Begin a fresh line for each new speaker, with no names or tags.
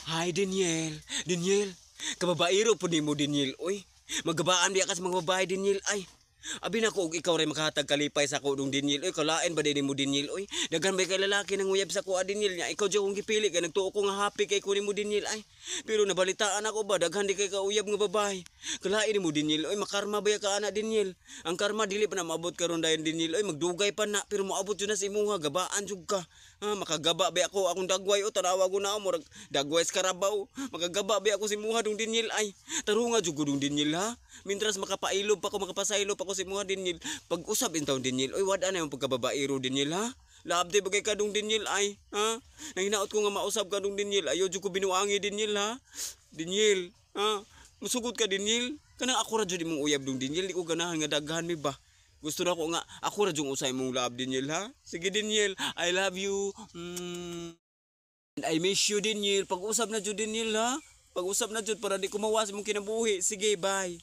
Hi, Daniel. Daniel, kababairo po ni mo, Daniel. Uy, magabaan biya ka sa mga babae, Daniel. Ay, abi na ko, ikaw rin makahatag kalipay sa ko nung Daniel. Uy, kalain ba din mo, Daniel? Uy, daghan ba kay lalaki nang uyab sa ko, Daniel niya. Ikaw dyan kong gipili, kaya nagtuo ko nga happy kay kunin mo, Daniel. Ay, pero nabalitaan ako ba, daghan di kay kauyab nga babae. Kalain mo, Daniel. Uy, makarma ba ka, ana, Daniel? Ang karma, dili pa na maabot karon dayon, Daniel. Uy, magdugay pa na, pero maabot yun na si imuha, gabaan jud ka. Makagaba ba ako akong dagway o tanawa ko na mo dagway sa karabaw. Makagaba ba ako si muha dong Daniel ay. Tarunga jud ko dong Daniel ha. Mintras makapailog pa ko makapasaylo pa ko si muha Daniel. Pag usab intawon Daniel, oy wala na yung pagkababaero Daniel ha. Labde bagay ka dong Daniel ay ha. Nanginaot ko nga mausab ka dong Daniel. Ayo jud ko binuangi Daniel ha. Daniel ha. Musugod ka Daniel. Kanang ako ra jud imong uyab dong Daniel, di ko ganahan nga daghan mi ba. Gusto na ko nga, ako ra jung usay mong love, Daniel, ha? Sige, Daniel, I love you. And I miss you, Daniel. Pag-usap na jud, Daniel, ha? Pag-usap na jud para di ko mawas mong kinabuhi. Sige, bye.